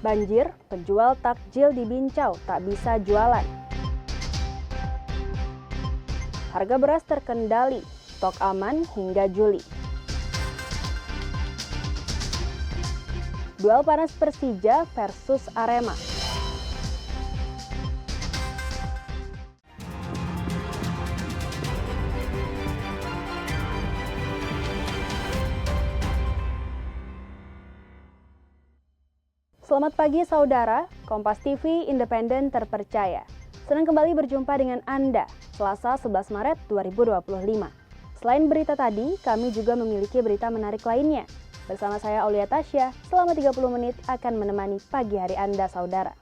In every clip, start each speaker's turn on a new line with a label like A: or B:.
A: Banjir, penjual takjil di Bincau tak bisa jualan. Harga beras terkendali, stok aman hingga Juli. Duel panas Persija versus Arema. Selamat pagi saudara, Kompas TV independen terpercaya. Senang kembali berjumpa dengan Anda, Selasa 11 Maret 2025. Selain berita tadi, kami juga memiliki berita menarik lainnya. Bersama saya Aulia Tasya, selama 30 menit akan menemani pagi hari Anda saudara.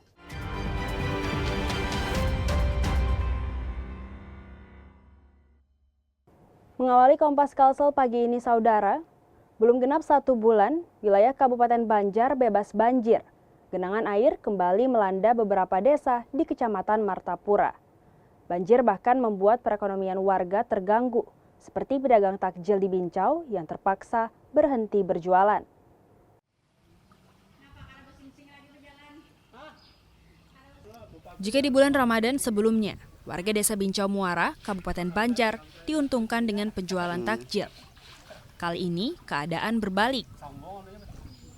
A: Mengawali Kompas Kalsel pagi ini saudara, belum genap 1 bulan, wilayah Kabupaten Banjar bebas banjir. Genangan air kembali melanda beberapa desa di Kecamatan Martapura. Banjir bahkan membuat perekonomian warga terganggu, seperti pedagang takjil di Bincau yang terpaksa berhenti berjualan.
B: Jika di bulan Ramadan sebelumnya, warga desa Bincau Muara, Kabupaten Banjar, diuntungkan dengan penjualan takjil. Kali ini keadaan berbalik.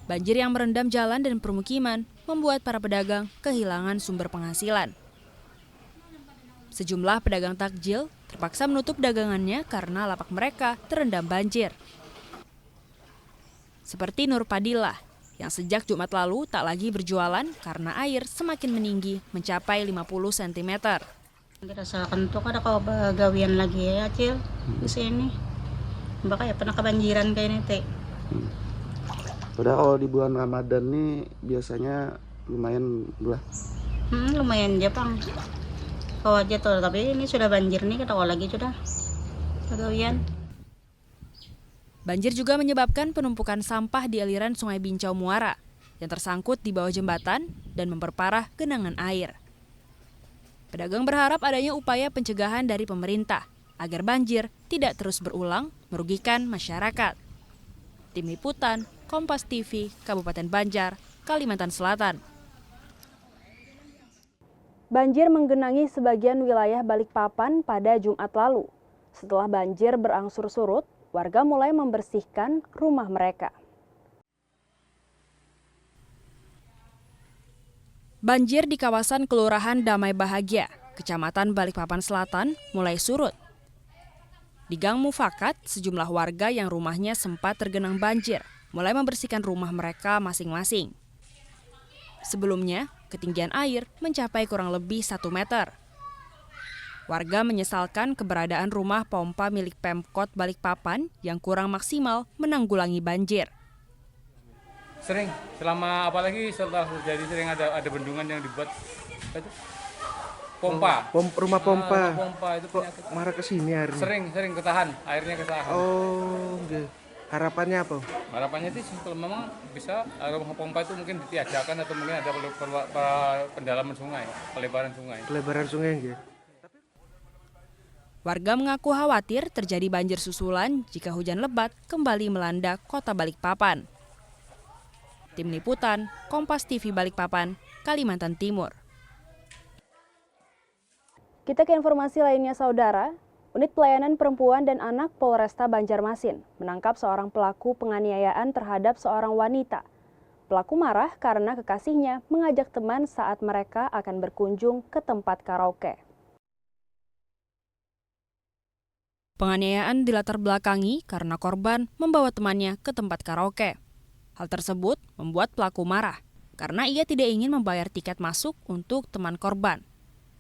B: Banjir yang merendam jalan dan permukiman membuat para pedagang kehilangan sumber penghasilan. Sejumlah pedagang takjil terpaksa menutup dagangannya karena lapak mereka terendam banjir. Seperti Nur Padillah, yang sejak Jumat lalu tak lagi berjualan karena air semakin meninggi mencapai 50 cm.
C: Dirasakan tuh ada kau bagawian lagi ya Cil di sini. Mbak ya pernah kebanjiran kayak ini teh.
D: Padahal kalau di bulan Ramadan nih biasanya lumayan lah.
C: Lumayan aja Pang. Kau aja tuh, tapi ini sudah banjir nih kata kau lagi sudah. Bagawian.
B: Banjir juga menyebabkan penumpukan sampah di aliran Sungai Bincau Muara yang tersangkut di bawah jembatan dan memperparah genangan air. Pedagang berharap adanya upaya pencegahan dari pemerintah agar banjir tidak terus berulang merugikan masyarakat. Tim Liputan, Kompas TV, Kabupaten Banjar, Kalimantan Selatan.
A: Banjir menggenangi sebagian wilayah Balikpapan pada Jumat lalu. Setelah banjir berangsur surut, warga mulai membersihkan rumah mereka.
B: Banjir di kawasan Kelurahan Damai Bahagia, Kecamatan Balikpapan Selatan, mulai surut. Di Gang Mufakat, sejumlah warga yang rumahnya sempat tergenang banjir mulai membersihkan rumah mereka masing-masing. Sebelumnya, ketinggian air mencapai kurang lebih 1 meter. Warga menyesalkan keberadaan rumah pompa milik Pemkot Balikpapan yang kurang maksimal menanggulangi banjir.
E: Sering, selama apalagi setelah terjadi sering ada bendungan yang dibuat pompa.
D: Rumah pompa.
E: Pompa itu penyakit.
D: Marah ke sini hari ini.
E: Sering ketahan, airnya ketahan.
D: Oh, okay. Harapannya apa?
E: Harapannya itu simpel, memang bisa rumah pompa itu mungkin ditiadakan atau mungkin ada pendalaman sungai, pelebaran sungai.
D: Pelebaran sungai gitu.
B: Warga mengaku khawatir terjadi banjir susulan jika hujan lebat kembali melanda kota Balikpapan. Tim Liputan, Kompas TV Balikpapan, Kalimantan Timur.
A: Kita ke informasi lainnya saudara. Unit Pelayanan Perempuan dan Anak Polresta Banjarmasin menangkap seorang pelaku penganiayaan terhadap seorang wanita. Pelaku marah karena kekasihnya mengajak teman saat mereka akan berkunjung ke tempat karaoke.
B: Penganiayaan dilatar belakangi karena korban membawa temannya ke tempat karaoke. Hal tersebut membuat pelaku marah karena ia tidak ingin membayar tiket masuk untuk teman korban.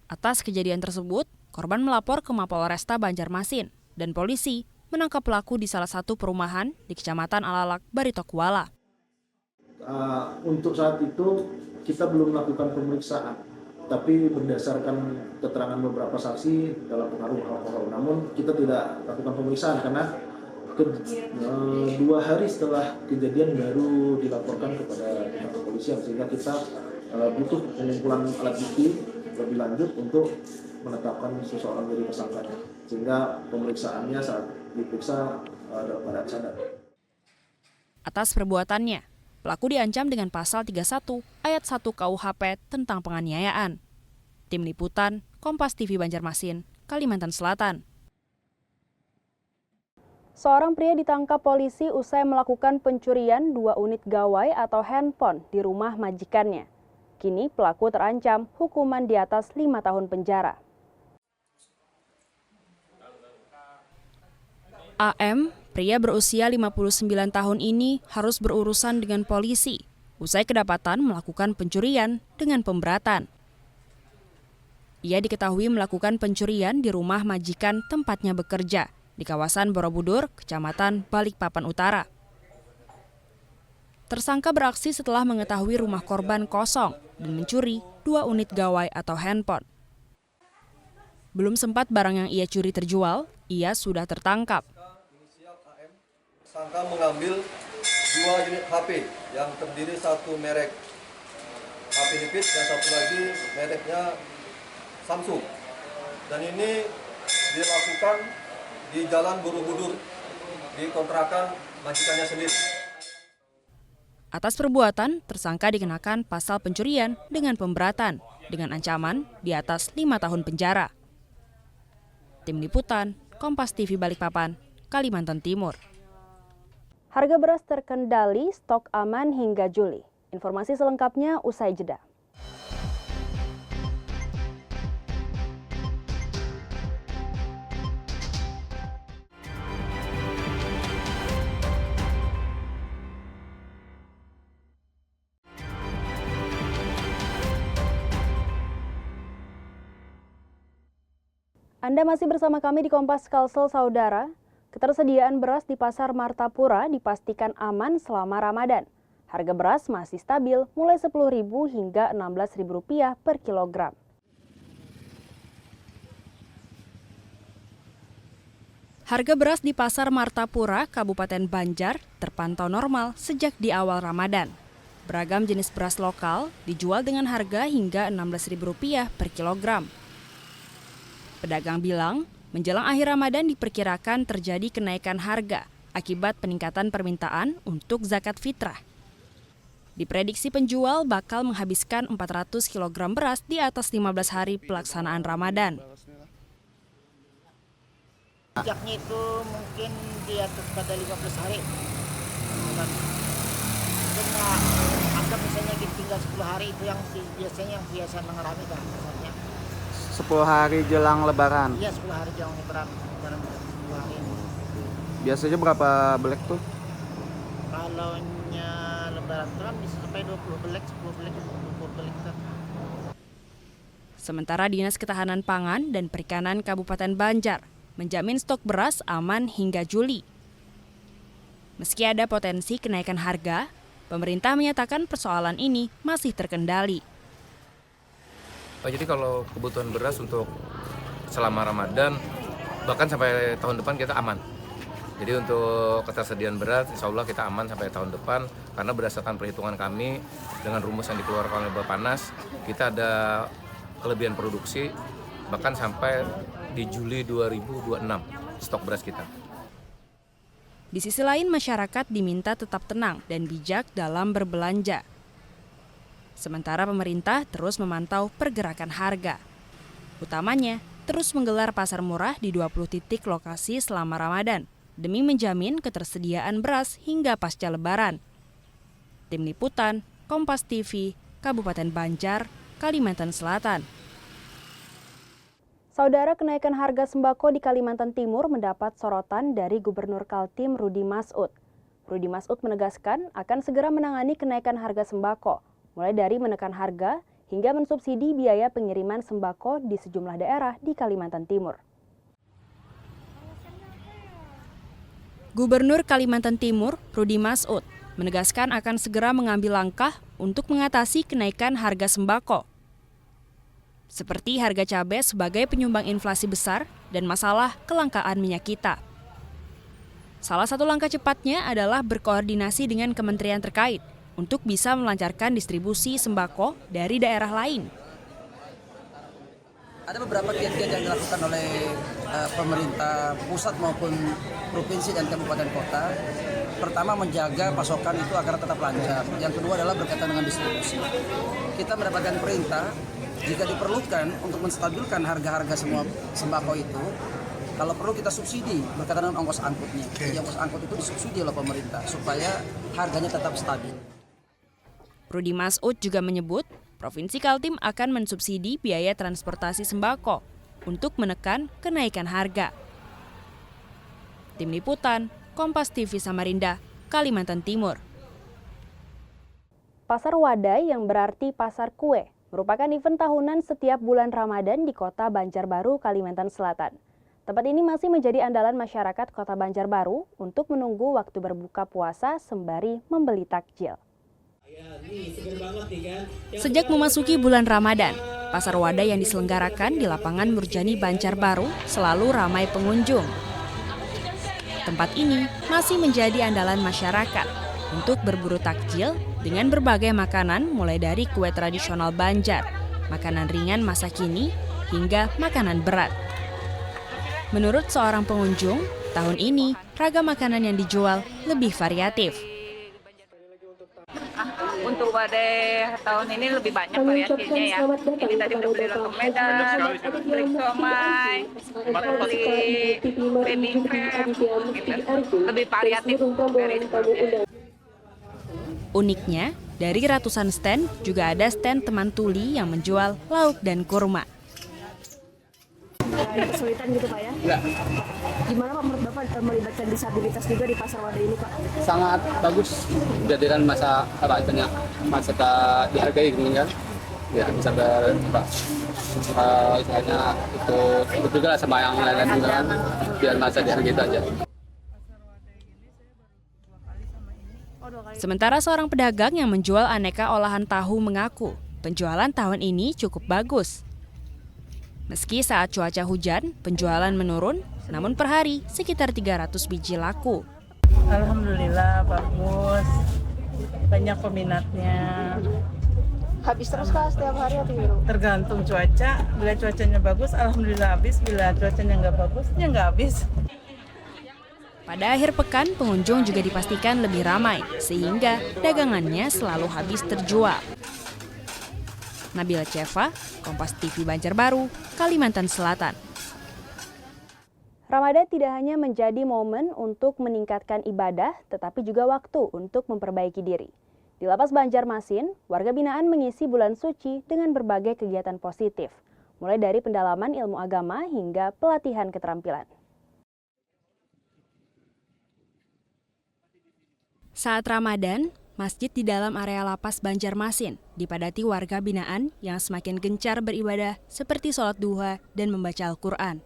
B: Atas kejadian tersebut, korban melapor ke Mapolresta Banjarmasin dan polisi menangkap pelaku di salah satu perumahan di Kecamatan Alalak, Barito Kuala.
F: Untuk saat itu kita belum melakukan pemeriksaan, tapi berdasarkan keterangan beberapa saksi dalam pengaruh alkohol. Namun kita tidak lakukan pemeriksaan karena 2 hari setelah kejadian baru dilaporkan kepada pihak kepolisian, sehingga kita butuh pengumpulan alat bukti lebih lanjut untuk menetapkan seseorang menjadi tersangkanya, sehingga pemeriksaannya saat diperiksa dalam keadaan sadar.
B: Atas perbuatannya, Pelaku diancam dengan pasal 31 ayat 1 KUHP tentang penganiayaan. Tim Liputan, Kompas TV Banjarmasin, Kalimantan Selatan.
A: Seorang pria ditangkap polisi usai melakukan pencurian 2 unit gawai atau handphone di rumah majikannya. Kini pelaku terancam hukuman di atas 5 tahun penjara.
B: AM, pria berusia 59 tahun ini harus berurusan dengan polisi usai kedapatan melakukan pencurian dengan pemberatan. Ia diketahui melakukan pencurian di rumah majikan tempatnya bekerja di kawasan Borobudur, Kecamatan Balikpapan Utara. Tersangka beraksi setelah mengetahui rumah korban kosong dan mencuri 2 unit gawai atau handphone. Belum sempat barang yang ia curi terjual, ia sudah tertangkap.
G: Tersangka mengambil 2 unit HP yang terdiri satu merek HP Nipit dan satu lagi mereknya Samsung. Dan ini dilakukan di Jalan Borobudur di kontrakan majikannya sendiri.
B: Atas perbuatan, tersangka dikenakan pasal pencurian dengan pemberatan dengan ancaman di atas 5 tahun penjara. Tim Liputan, Kompas TV Balikpapan, Kalimantan Timur.
A: Harga beras terkendali, stok aman hingga Juli. Informasi selengkapnya usai jeda. Anda masih bersama kami di Kompas Kalsel, Saudara. Ketersediaan beras di Pasar Martapura dipastikan aman selama Ramadan. Harga beras masih stabil mulai Rp10.000 hingga Rp16.000 per kilogram.
B: Harga beras di Pasar Martapura, Kabupaten Banjar, terpantau normal sejak di awal Ramadan. Beragam jenis beras lokal dijual dengan harga hingga Rp16.000 per kilogram. Pedagang bilang, menjelang akhir Ramadan diperkirakan terjadi kenaikan harga akibat peningkatan permintaan untuk zakat fitrah. Diprediksi penjual bakal menghabiskan 400 kg beras di atas 15 hari pelaksanaan Ramadan.
H: Jejaknya itu mungkin di atas pada 15 hari. Karena anggap misalnya tinggal 10 hari itu yang biasa mengalami kan misalnya.
D: 10 hari jelang Lebaran.
H: Iya, 10 hari jelang Lebaran 10 hari ini.
D: Biasanya berapa belek tuh?
H: Kalau Lebaran itu kan bisa sampai 20 belek, 10 belek, 20 belek kan.
B: Sementara Dinas Ketahanan Pangan dan Perikanan Kabupaten Banjar menjamin stok beras aman hingga Juli. Meski ada potensi kenaikan harga, pemerintah menyatakan persoalan ini masih terkendali.
I: Jadi kalau kebutuhan beras untuk selama Ramadan, bahkan sampai tahun depan kita aman. Jadi untuk ketersediaan beras, insya Allah kita aman sampai tahun depan. Karena berdasarkan perhitungan kami, dengan rumus yang dikeluarkan oleh Bappenas, kita ada kelebihan produksi, bahkan sampai di Juli 2026 stok beras kita.
B: Di sisi lain, masyarakat diminta tetap tenang dan bijak dalam berbelanja. Sementara pemerintah terus memantau pergerakan harga. Utamanya, terus menggelar pasar murah di 20 titik lokasi selama Ramadan, demi menjamin ketersediaan beras hingga pasca Lebaran. Tim Liputan, Kompas TV, Kabupaten Banjar, Kalimantan Selatan.
A: Saudara, kenaikan harga sembako di Kalimantan Timur mendapat sorotan dari Gubernur Kaltim Rudy Masud. Rudy Masud menegaskan akan segera menangani kenaikan harga sembako, mulai dari menekan harga hingga mensubsidi biaya pengiriman sembako di sejumlah daerah di Kalimantan Timur.
B: Gubernur Kalimantan Timur, Rudy Masud, menegaskan akan segera mengambil langkah untuk mengatasi kenaikan harga sembako. Seperti harga cabai sebagai penyumbang inflasi besar dan masalah kelangkaan minyak kita. Salah satu langkah cepatnya adalah berkoordinasi dengan kementerian terkait untuk bisa melancarkan distribusi sembako dari daerah lain.
J: Ada beberapa kiat-kiat yang dilakukan oleh pemerintah pusat maupun provinsi dan kabupaten kota Pertama, menjaga pasokan itu agar tetap lancar. Yang kedua adalah berkaitan dengan distribusi. Kita mendapatkan perintah jika diperlukan untuk menstabilkan harga-harga semua sembako itu, kalau perlu kita subsidi berkaitan dengan ongkos angkutnya. Jadi ongkos angkut itu disubsidi oleh pemerintah supaya harganya tetap stabil.
B: Rudi Masud juga menyebut Provinsi Kaltim akan mensubsidi biaya transportasi sembako untuk menekan kenaikan harga. Tim Liputan, Kompas TV Samarinda, Kalimantan Timur.
A: Pasar Wadai yang berarti pasar kue merupakan event tahunan setiap bulan Ramadan di Kota Banjarbaru, Kalimantan Selatan. Tempat ini masih menjadi andalan masyarakat Kota Banjarbaru untuk menunggu waktu berbuka puasa sembari membeli takjil.
B: Sejak memasuki bulan Ramadan, Pasar Wadai yang diselenggarakan di lapangan Murjani Banjarbaru selalu ramai pengunjung. Tempat ini masih menjadi andalan masyarakat untuk berburu takjil dengan berbagai makanan mulai dari kue tradisional Banjar, makanan ringan masa kini, hingga makanan berat. Menurut seorang pengunjung, tahun ini ragam makanan yang dijual lebih variatif.
K: Untuk wadai tahun ini lebih banyak variasinya ya. Ini tadi udah beli lontong Medan, beli somai, beli baby crab, gitu. Lebih variatif dari sebelumnya.
B: Uniknya, dari ratusan stand juga ada stand teman tuli yang menjual lauk dan kurma.
L: Kesulitan gitu Pak ya?
M: Enggak.
L: Gimana Pak menurut Bapak melibatkan disabilitas juga di Pasar Wadai ini Pak?
M: Sangat bagus. Kehadiran masa dihargai gitu kan. Ya bisa istilahnya ikut juga lah sama yang lain-lain juga kan. Biar masa dihargai itu aja.
B: Sementara seorang pedagang yang menjual aneka olahan tahu mengaku penjualan tahun ini cukup bagus. Meski saat cuaca hujan, penjualan menurun, namun per hari sekitar 300 biji laku.
N: Alhamdulillah bagus, banyak peminatnya.
L: Habis terus Kak setiap hari atau gimana?
N: Tergantung cuaca, bila cuacanya bagus alhamdulillah habis, bila cuacanya nggak bagus ya nggak habis.
B: Pada akhir pekan, pengunjung juga dipastikan lebih ramai, sehingga dagangannya selalu habis terjual. Nabila Ceva, Kompas TV Banjarbaru, Kalimantan Selatan.
A: Ramadan tidak hanya menjadi momen untuk meningkatkan ibadah, tetapi juga waktu untuk memperbaiki diri. Di Lapas Banjarmasin, warga binaan mengisi bulan suci dengan berbagai kegiatan positif, mulai dari pendalaman ilmu agama hingga pelatihan keterampilan.
B: Saat Ramadan, masjid di dalam area Lapas Banjarmasin dipadati warga binaan yang semakin gencar beribadah seperti sholat duha dan membaca Al-Quran.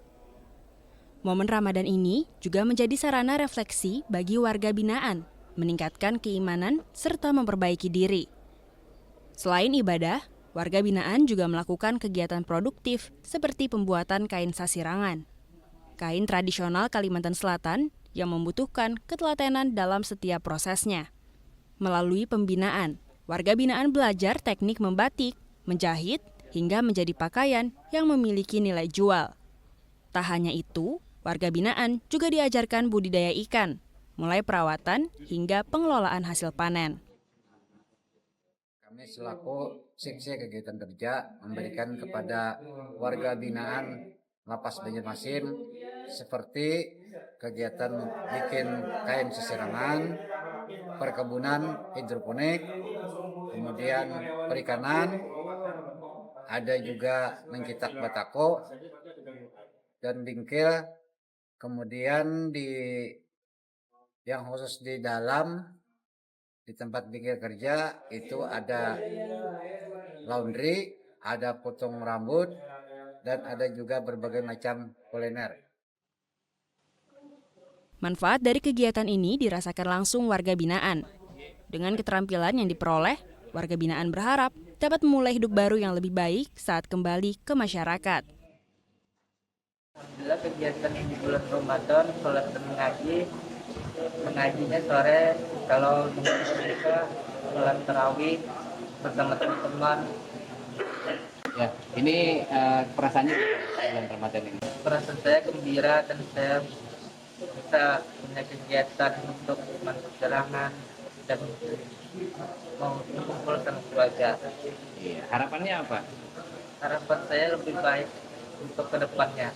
B: Momen Ramadan ini juga menjadi sarana refleksi bagi warga binaan, meningkatkan keimanan serta memperbaiki diri. Selain ibadah, warga binaan juga melakukan kegiatan produktif seperti pembuatan kain sasirangan. Kain tradisional Kalimantan Selatan yang membutuhkan ketelatenan dalam setiap prosesnya. Melalui pembinaan, warga binaan belajar teknik membatik, menjahit, hingga menjadi pakaian yang memiliki nilai jual. Tak hanya itu, warga binaan juga diajarkan budidaya ikan, mulai perawatan hingga pengelolaan hasil panen.
O: Kami selaku seksi kegiatan kerja memberikan kepada warga binaan Lapas Banjarmasin seperti kegiatan bikin kain sasirangan, perkebunan hidroponik, kemudian perikanan, ada juga mencetak batako dan bingkil, kemudian yang khusus di dalam di tempat bingkil kerja itu ada laundry, ada potong rambut, dan ada juga berbagai macam kuliner.
B: Manfaat dari kegiatan ini dirasakan langsung warga binaan. Dengan keterampilan yang diperoleh, warga binaan berharap dapat memulai hidup baru yang lebih baik saat kembali ke masyarakat.
P: Alhamdulillah kegiatan di bulan Ramadan, sholat dan mengajinya sore, kalau mereka sholat tarawih bersama teman-teman.
M: Ya, ini perasaannya bulan Ramadan ini?
P: Perasaan saya gembira dan saya bisa punya kegiatan untuk menjalankan dan mau kumpul sama keluarga.
Q: Iya, harapannya apa?
P: Harapan saya lebih baik untuk kedepannya.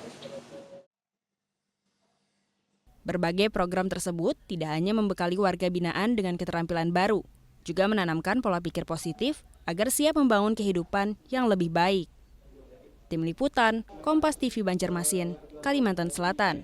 B: Berbagai program tersebut tidak hanya membekali warga binaan dengan keterampilan baru, juga menanamkan pola pikir positif agar siap membangun kehidupan yang lebih baik. Tim Liputan, Kompas TV Banjarmasin, Kalimantan Selatan.